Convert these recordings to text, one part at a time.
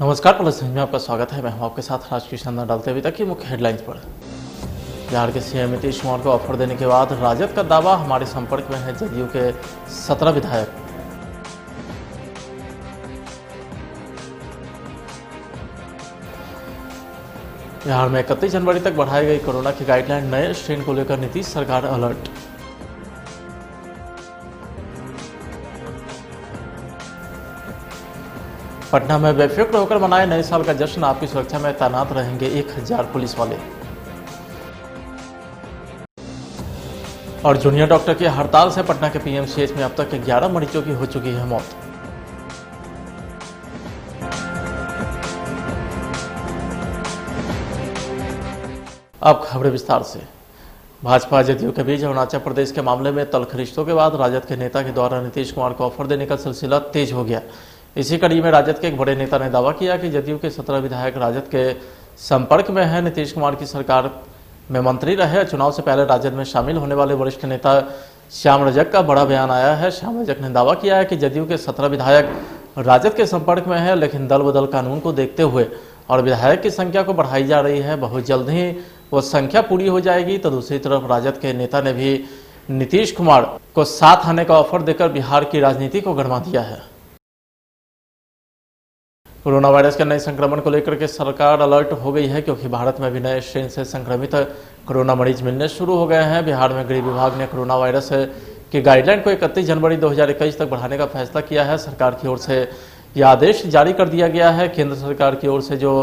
नमस्कार, plus news में आपका स्वागत है। मैं हूं आपके साथ राजकिशन नंदा। डालते अभी तक की मुख्य हेडलाइंस पर। बिहार के सीएम नीतीश कुमार को ऑफर देने के बाद राजद का दावा, हमारे संपर्क में है जदयू के 17 विधायक। बिहार में 31 जनवरी तक बढ़ाई गई कोरोना की गाइडलाइन, नए स्ट्रेन को लेकर नीतीश सरकार अलर्ट। पटना में बेफिक्र होकर मनाए नए साल का जश्न, आपकी सुरक्षा में तैनात रहेंगे 1000 पुलिस वाले। और जूनियर डॉक्टर की हड़ताल से पटना के पीएमसीएच में अब तक 11 मरीजों की हो चुकी है मौत। अब खबरें विस्तार से। भाजपा जदयू के बीच अरुणाचल प्रदेश के मामले में तल्ख रिश्तों के बाद राजद के नेता के द्वारा नीतीश कुमार को ऑफर देने का सिलसिला तेज हो गया। इसी कड़ी में राजद के एक बड़े नेता ने दावा किया कि जदयू के 17 विधायक राजद के संपर्क में हैं। नीतीश कुमार की सरकार में मंत्री रहे, चुनाव से पहले राजद में शामिल होने वाले वरिष्ठ नेता श्याम रजक का बड़ा बयान आया है। श्याम रजक ने दावा किया है कि जदयू के 17 विधायक राजद के संपर्क में हैं, लेकिन दल बदल कानून को देखते हुए और विधायक की संख्या को बढ़ाई जा रही है, बहुत जल्द ही वो संख्या पूरी हो जाएगी। तो दूसरी तरफ राजद के नेता ने भी नीतीश कुमार को साथ आने का ऑफर देकर बिहार की राजनीति को गरमा दिया है। कोरोना वायरस के नए संक्रमण को लेकर के सरकार अलर्ट हो गई है, क्योंकि भारत में भी नए स्ट्रेन से संक्रमित कोरोना मरीज मिलने शुरू हो गए हैं। बिहार में गृह विभाग ने कोरोना वायरस की गाइडलाइन को 31 जनवरी 2021 तक बढ़ाने का फैसला किया है। सरकार की ओर से यह आदेश जारी कर दिया गया है। केंद्र सरकार की ओर से जो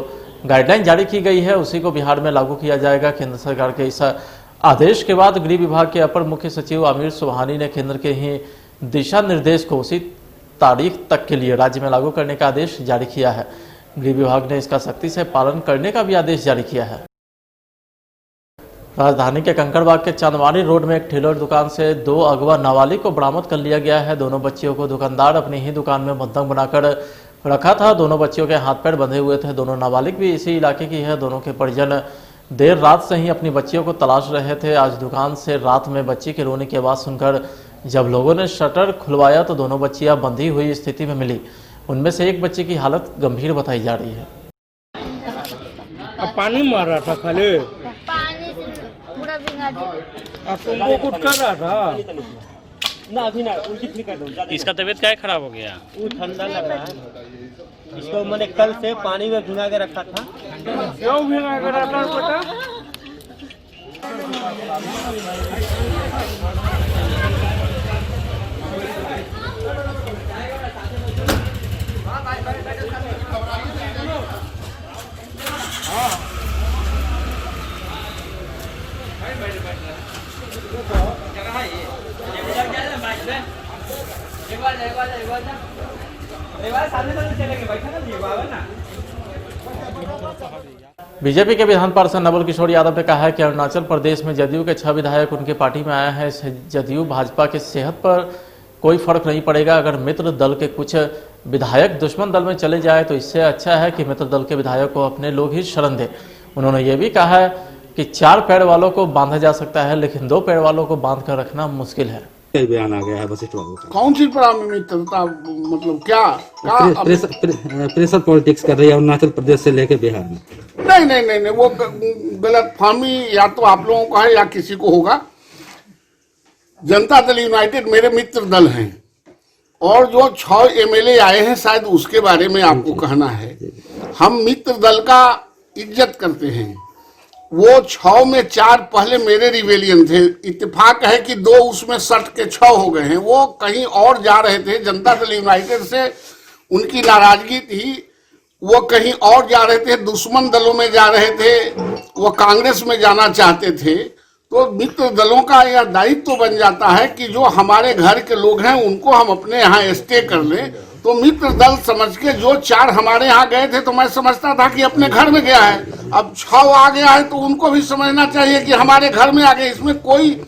गाइडलाइन जारी की गई है उसी को बिहार में लागू किया जाएगा। केंद्र सरकार के इस आदेश के बाद गृह विभाग के अपर मुख्य सचिव आमिर सुबहानी ने केंद्र के ही दिशा निर्देश को उसी तारीख तक के लिए राज्य में लागू करने का आदेश जारी किया है। गृह विभाग ने इसका सख्ती से पालन करने का भी आदेश जारी किया है। राजधानी के कंकड़बाग के चांदवानी रोड में एक ठेलर दुकान से 2 अगवा नाबालिग को बरामद कर लिया गया है। दोनों बच्चियों को दुकानदार अपनी ही दुकान में बंधक बनाकर रखा था। दोनों बच्चियों के हाथ पैर बंधे हुए थे। दोनों नाबालिग भी इसी इलाके की है। दोनों के परिजन देर रात से ही अपनी बच्चियों को तलाश रहे थे। आज दुकान से रात में बच्ची के रोने की आवाज़ सुनकर जब लोगों ने शटर खुलवाया तो दोनों बच्चियां बंधी हुई स्थिति में मिली। उनमें से एक बच्ची की हालत गंभीर बताई जा रही है। पानी मार रहा था, खाली पानी से पूरा भीगा दिया। तुमको कुछ कर रहा था ना, अभी ना, उल्टी फिर कर दो। इसका तबीयत क्या खराब हो गया? वो ठंडा लग रहा है। इसको मैंने कल से पानी में भिगा के रखा था। क्यों भिगा के रखा बेटा? बीजेपी के विधान पार्षद नवल किशोर यादव ने कहा है कि अरुणाचल प्रदेश में जदयू के 6 विधायक उनके पार्टी में आए हैं। इससे जदयू भाजपा की सेहत पर कोई फर्क नहीं पड़ेगा। अगर मित्र दल के कुछ विधायक दुश्मन दल में चले जाए तो इससे अच्छा है कि मित्र दल के विधायक को अपने लोग ही शरण दें। उन्होंने ये भी कहा है कि 4 पैर वालों को बांधा जा सकता है, लेकिन 2 पैर वालों को बांध कर रखना मुश्किल है। बयान आ गया है वशिष्ठ बाबू का। कौन सी मित्रता, मतलब क्या प्रेशर पॉलिटिक्स कर रही है अरुणाचल प्रदेश से लेकर बिहार में? नहीं, वो गलत फहमी या तो आप लोगों को है या किसी को होगा। जनता दल यूनाइटेड मेरे मित्र दल हैं, और जो 6 एमएलए आए हैं शायद उसके बारे में आपको कहना है। हम मित्र दल का इज्जत करते हैं। वो 6 में 4 पहले मेरे रिवेलियन थे। इत्तेफाक है कि 2 उसमें सट के 6 हो गए हैं। वो कहीं और जा रहे थे, जनता दल यूनाइटेड से उनकी नाराजगी थी। वो कहीं और जा रहे थे, दुश्मन दलों में जा रहे थे, वो कांग्रेस में जाना चाहते थे। तो मित्र दलों का यह दायित्व बन जाता है कि जो हमारे घर के लोग हैं उनको हम अपने यहाँ स्टे कर लें। तो मित्र दल समझ के जो 4 हमारे यहाँ गए थे तो मैं समझता था कि अपने घर में गया है। अब 6 आ गया है तो उनको भी समझना चाहिए कि हमारे घर में आ गए। इसमें कोई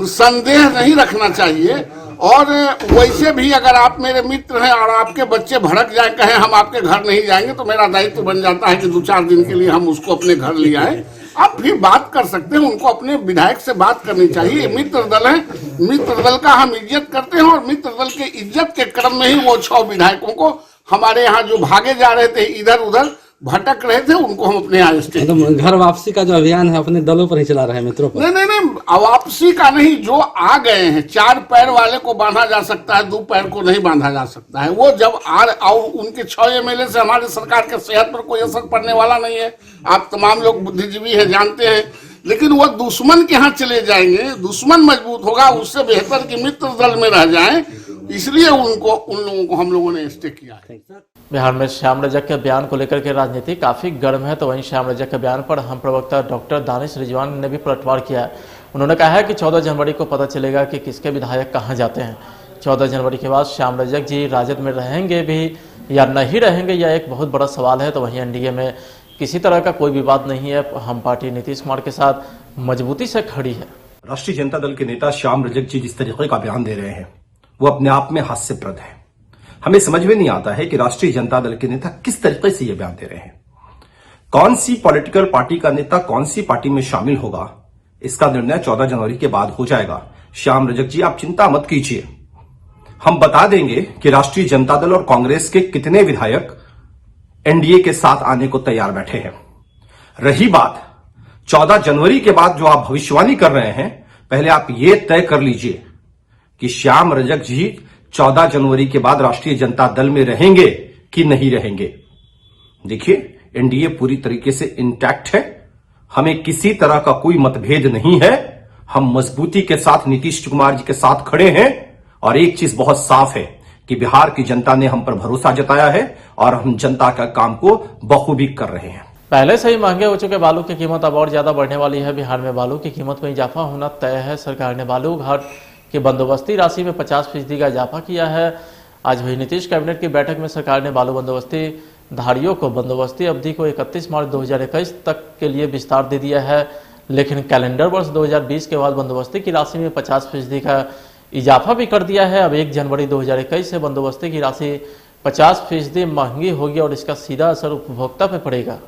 संदेह नहीं रखना चाहिए। और वैसे भी अगर आप मेरे मित्र हैं और आपके बच्चे भड़क जाए, कहें हम आपके घर नहीं जाएंगे, तो मेरा दायित्व बन जाता है कि 2-4 दिन के लिए हम उसको अपने घर ले आए। आप फिर बात कर सकते हैं, उनको अपने विधायक से बात करनी चाहिए। मित्र दल है, मित्र दल का हम इज्जत करते हैं और मित्र दल के इज्जत के क्रम में ही वो 6 विधायकों को हमारे यहाँ जो भागे जा रहे थे, इधर उधर भटक रहे थे, उनको हम अपने यहाँ स्टे तो घर वापसी का जो अभियान है अपने दलों पर ही चला रहे हैं, मित्रों पर। नहीं, वापसी का नहीं, जो आ गए हैं 4 पैर वाले को बांधा जा सकता है, 2 पैर को नहीं बांधा जा सकता है। वो जब और उनके 6 एमएलए से हमारे सरकार के सेहत पर कोई असर पड़ने वाला नहीं है। आप तमाम लोग बुद्धिजीवी हैं, जानते हैं। लेकिन वो दुश्मन के यहाँ चले जाएंगे, दुश्मन मजबूत होगा, उससे बेहतर कि मित्र दल में रह जाएं, इसलिए उन लोगों को हम लोगों ने स्टे किया है। बिहार में श्याम रजक के बयान को लेकर के राजनीति काफी गर्म है, तो वहीं श्याम रजक के बयान पर हम प्रवक्ता डॉक्टर दानिश रिजवान ने भी पलटवार किया है। उन्होंने कहा है कि 14 जनवरी को पता चलेगा कि किसके विधायक कहां जाते हैं। 14 जनवरी के बाद श्याम रजक जी राजद में रहेंगे भी या नहीं रहेंगे, यह एक बहुत बड़ा सवाल है। तो वहीं एनडीए में किसी तरह का कोई विवाद नहीं है। हम पार्टी नीतीश कुमार के साथ मजबूती से खड़ी है। राष्ट्रीय जनता दल के नेता श्याम रजक जी जिस तरीके का बयान दे रहे हैं वो अपने आप में हास्यप्रद है। हमें समझ में नहीं आता है कि राष्ट्रीय जनता दल के नेता किस तरीके से ये बयान दे रहे हैं। कौन सी पॉलिटिकल पार्टी का नेता कौन सी पार्टी में शामिल होगा, इसका निर्णय 14 जनवरी के बाद हो जाएगा। श्याम रजक जी, आप चिंता मत कीजिए, हम बता देंगे कि राष्ट्रीय जनता दल और कांग्रेस के कितने विधायक एनडीए के साथ आने को तैयार बैठे हैं। रही बात 14 जनवरी के बाद जो आप भविष्यवाणी कर रहे हैं, पहले आप ये तय कर लीजिए कि श्याम रजक जी 14 जनवरी के बाद राष्ट्रीय जनता दल में रहेंगे कि नहीं रहेंगे। देखिए, एनडीए पूरी तरीके से इंटैक्ट है, हमें किसी तरह का कोई मतभेद नहीं है। हम मजबूती के साथ नीतीश कुमार जी के साथ खड़े हैं और एक चीज बहुत साफ है कि बिहार की जनता ने हम पर भरोसा जताया है और हम जनता का काम को बखूबी कर रहे हैं। पहले से ही महंगे हो चुके बालू की कीमत अब और ज्यादा बढ़ने वाली है। बिहार में बालू की कीमत में इजाफा होना तय है। सरकार ने बालू घाट की बंदोबस्ती राशि में 50% का इजाफा किया है। आज हुई नीतीश कैबिनेट की बैठक में सरकार ने बालू बंदोबस्ती धारियों को बंदोबस्ती अवधि को 31 मार्च 2021 तक के लिए विस्तार दे दिया है। लेकिन कैलेंडर वर्ष 2020 के बाद बंदोबस्ती की राशि में 50% का इजाफा भी कर दिया है। अब 1 जनवरी 2021 से बंदोबस्ती की राशि 50% महंगी होगी और इसका सीधा असर उपभोक्ता पर पड़ेगा।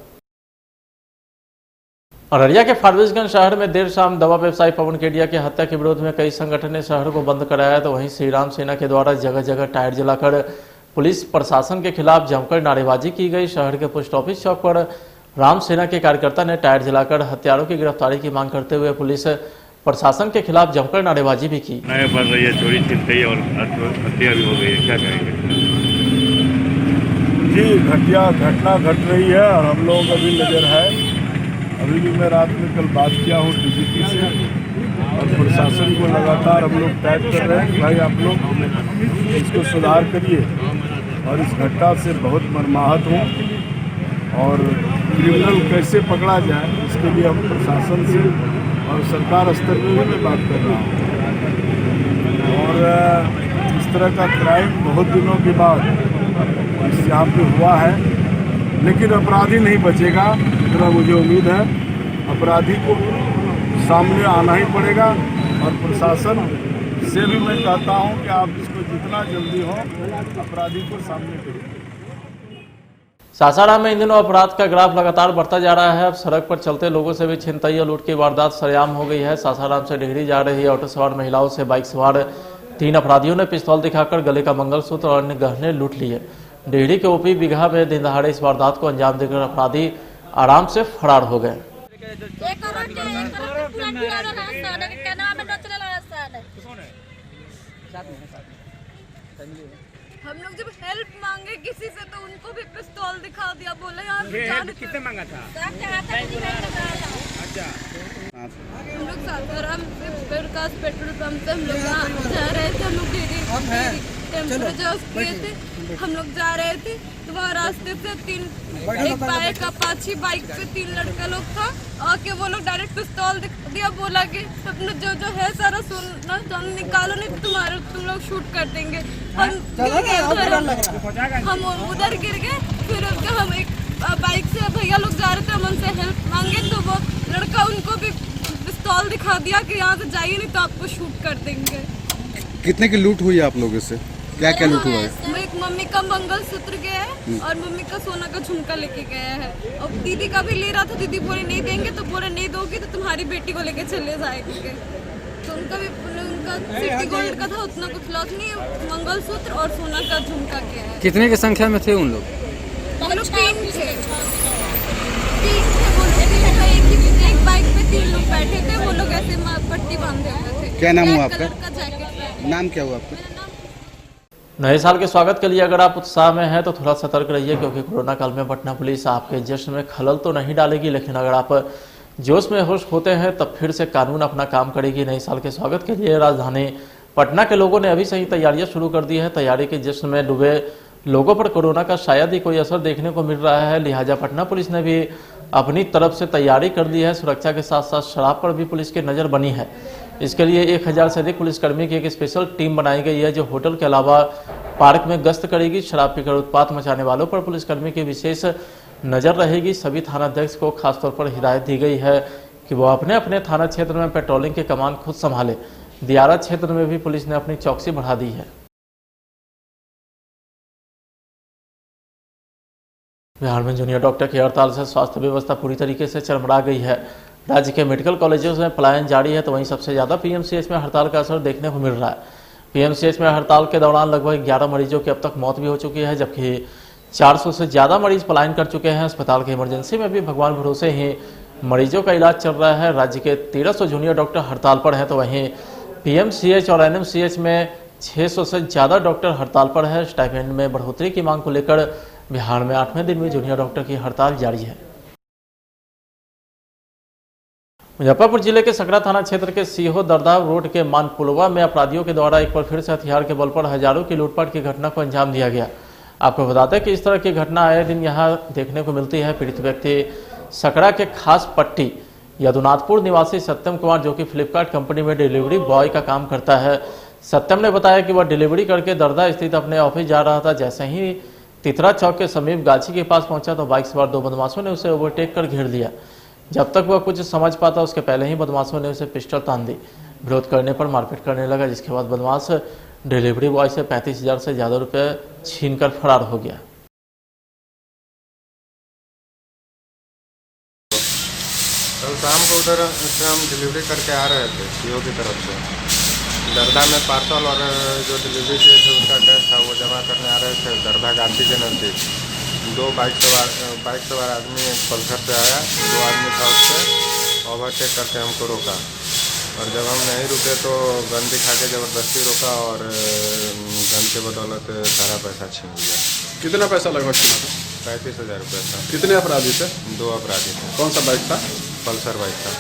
अररिया के फारबिसगंज शहर में देर शाम दवा व्यवसायी पवन केडिया की हत्या के विरोध में कई संगठन ने शहर को बंद कराया। तो वहीं श्री राम सेना के द्वारा जगह जगह टायर जलाकर पुलिस प्रशासन के खिलाफ जमकर नारेबाजी की गई। शहर के पोस्ट ऑफिस चौक पर राम सेना के कार्यकर्ता ने टायर जलाकर हत्यारों की गिरफ्तारी की मांग करते हुए पुलिस प्रशासन के खिलाफ जमकर नारेबाजी भी की। बढ़ रही है, चोरी छिनतई और हत्या भी हो गई है, क्या कहेंगे? जी, घटना घट रही है और हम लोग अभी नजर है। अभी भी मैं रात में कल बात किया हूँ डीजीपी से और प्रशासन को लगातार हम लोग टाइप कर रहे हैं, भाई आप लोग इसको सुधार करिए। और इस घटना से बहुत मर्माहत हूँ और क्रिमिनल कैसे पकड़ा जाए इसके लिए हम प्रशासन से और सरकार स्तर पर भी मैं बात कर रहा हूँ। और इस तरह का क्राइम बहुत दिनों के बाद यहाँ पे हुआ है, लेकिन अपराधी नहीं बचेगा, इतना मुझे उम्मीद है। अपराधी को सामने आना ही पड़ेगा और प्रशासन से भी मैं कहता हूँ कि आप इसको जितना जल्दी हो अपराधी को सामने करिए। सासाराम में इन दिनों अपराध का ग्राफ लगातार बढ़ता जा रहा है। अब सड़क पर चलते लोगों से भी छिनतई और लूट की वारदात सरेआम हो गई है। सासाराम से डिहरी जा रही ऑटो सवार महिलाओं से बाइक सवार 3 अपराधियों ने पिस्तौल दिखाकर गले का मंगलसूत्र और अन्य गहने लूट लिए। डिहरी के ओपी बिघा में दिन दहाड़े इस वारदात को अंजाम देकर अपराधी आराम से फरार हो गए। हम लोग जब हेल्प मांगे किसी से तो उनको भी पिस्तौल दिखा दिया, बोले यार कितने मांगा था? अच्छा, हम लोग सासाराम से विकास पेट्रोल पंप से हम लोग जा रहे थे। हम लोग किए थे, हम लोग जा रहे थे तो वहाँ रास्ते से एक बाइक अपाची बाइक पे 3 लड़का लोग था। आके वो लोग डायरेक्ट पिस्तौल दिया, बोला कि अपना जो है सारा सोना निकालो, नहीं तुम लोग शूट कर देंगे। हम उधर गिर गए। फिर हम एक बाइक से भैया लोग जा रहे थे, हम उनसे हेल्प मांगे तो वो लड़का उनको भी पिस्तौल दिखा दिया कि यहाँ से जाइए नहीं तो आपको शूट कर देंगे। कितने की लूट हुई है आप लोगों से? क्या क्या लूट हुआ है? एक मम्मी का मंगलसूत्र गया है और मम्मी का सोना का झुमका लेके गया है और दीदी का भी ले रहा था। दीदी बोले नहीं देंगे, तो बोले नहीं दोगी तो तुम्हारी बेटी को लेके चले जाएंगे। तो उनका सिटी गोल्ड का था, उतना कुछ लॉस नहीं, मंगलसूत्र और सोना का झुमका किया है। कितने की संख्या में थे उन लोग? वो लोग तीन थे वो लोग, एक बाइक पे 3 लोग बैठे थे, वो लोग ऐसे पट्टी बांधे हुए थे। क्या नाम हुआ आपका? ब्लैक कलर का जैकेट। नाम क्या हुआ आपका? नए साल के स्वागत के लिए अगर आप उत्साह में हैं तो थोड़ा सतर्क रहिए, क्योंकि कोरोना काल में पटना पुलिस आपके जश्न में खलल तो नहीं डालेगी, लेकिन अगर आप जोश में होश होते हैं तब फिर से कानून अपना काम करेगी। नए साल के स्वागत के लिए राजधानी पटना के लोगों ने अभी से ही तैयारियां शुरू कर दी है। तैयारी के जश्न में डूबे लोगों पर कोरोना का शायद ही कोई असर देखने को मिल रहा है, लिहाजा पटना पुलिस ने भी अपनी तरफ से तैयारी कर ली है। सुरक्षा के साथ साथ शराब पर भी पुलिस की नज़र बनी है। इसके लिए 1000 से अधिक पुलिसकर्मी की एक स्पेशल टीम बनाई गई है, जो होटल के अलावा पार्क में गश्त करेगी। शराब पीकर उत्पात मचाने वालों पर पुलिसकर्मी की विशेष नज़र रहेगी। सभी थानाध्यक्ष को खासतौर पर हिदायत दी गई है कि वो अपने अपने थाना क्षेत्र में पेट्रोलिंग के कमान खुद संभाले। दियारा क्षेत्र में भी पुलिस ने अपनी चौकसी बढ़ा दी है। बिहार में जूनियर डॉक्टर की हड़ताल से स्वास्थ्य व्यवस्था पूरी तरीके से चरमरा गई है। राज्य के मेडिकल कॉलेजों में पलायन जारी है, तो वहीं सबसे ज़्यादा पीएमसीएच में हड़ताल का असर देखने को मिल रहा है। पीएमसीएच में हड़ताल के दौरान लगभग 11 मरीजों की अब तक मौत भी हो चुकी है, जबकि 400 से ज़्यादा मरीज पलायन कर चुके हैं। अस्पताल की इमरजेंसी में भी भगवान भरोसे ही मरीजों का इलाज चल रहा है। राज्य के 1300 जूनियर डॉक्टर हड़ताल पर हैं, तो वहीं पीएमसीएच और एनएमसीएच में 600 से ज़्यादा डॉक्टर हड़ताल पर है। स्टाइपेंड में बढ़ोतरी की मांग को लेकर बिहार में 8वें दिन भी जूनियर डॉक्टर की हड़ताल जारी है। मुजफ्फरपुर जिले के सकरा थाना क्षेत्र के सीहो दरदा रोड के मानपुलवा में अपराधियों के द्वारा एक बार फिर से हथियार के बल पर हजारों की लूटपाट की घटना को अंजाम दिया गया। आपको बताते हैं कि इस तरह की घटना आए दिन यहां देखने को मिलती है। पीड़ित व्यक्ति सकरा के खास पट्टी यदुनाथपुर निवासी सत्यम कुमार, जो कि फ्लिपकार्ट कंपनी में डिलीवरी बॉय का काम करता है। सत्यम ने बताया कि वह डिलीवरी करके दरदा स्थित अपने ऑफिस जा रहा था। जैसे ही तितरा चौक के समीप गाछी के पास पहुंचा तो बाइक सवार 2 बदमाशों ने उसे ओवरटेक कर घेर लिया। जब तक वह कुछ समझ पाता उसके पहले ही बदमाशों ने उसे पिस्टल तान दी। विरोध करने पर मारपीट करने लगा, जिसके बाद बदमाश डिलीवरी बॉय से 35,000 से ज़्यादा रुपये छीनकर फरार हो गया। कल शाम को उधर से हम डिलीवरी करके आ रहे थे सीओ की तरफ से। दरदा में पार्सल और जो डिलीवरी किए थे उसका कैश था वो जमा करने आ रहे थे। दरदा गांधी के नज़दीक 2 बाइक सवार आदमी एक पल्सर पे आया। 2 आदमी था, उससे ओवरटेक करके हमको रोका और जब हम नहीं रुके तो गन दिखा के ज़बरदस्ती रोका और गन के बदौलत सारा पैसा छीन लिया। कितना पैसा लगभग छीना था? 35,000 रुपये था। कितने अपराधी थे? 2 अपराधी थे। कौन सा बाइक था? पल्सर बाइक था।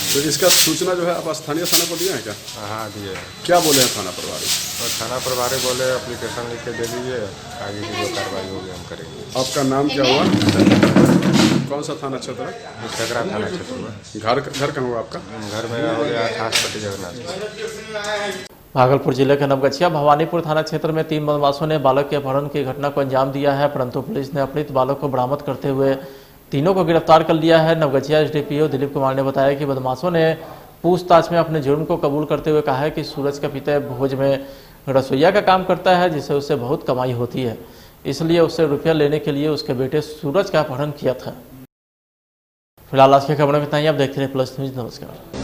तो इसका सूचना जो है आप स्थानीय थाना को दिए हैं क्या? हाँ दिए। क्या बोले हैं थाना प्रभारी? और थाना प्रभारी बोले एप्लीकेशन लिख के दे दीजिए, आगे की जो कार्रवाई होगी हम करेंगे। आपका नाम क्या हुआ? कौन सा थाना क्षेत्र है? सकरा थाना क्षेत्र में। घर कहाँ हुआ आपका? घर में हो गया खास पट्टी जगन्नाथ। भागलपुर जिले के नवगछिया भवानीपुर थाना क्षेत्र में 3 बदमाशों ने बालक के अपहरण की घटना को अंजाम दिया है, परंतु पुलिस ने अपहृत बालक को बरामद करते हुए तीनों को गिरफ्तार कर लिया है। नवगछिया एसडीपीओ दिलीप कुमार ने बताया कि बदमाशों ने पूछताछ में अपने जुर्म को कबूल करते हुए कहा है कि सूरज का पिता भोज में रसोईया का काम करता है, जिससे उससे बहुत कमाई होती है, इसलिए उससे रुपया लेने के लिए उसके बेटे सूरज का अपहरण किया था। फिलहाल आज की खबरों में इतना ही। आप देखते रहिए प्लस न्यूज। नमस्कार।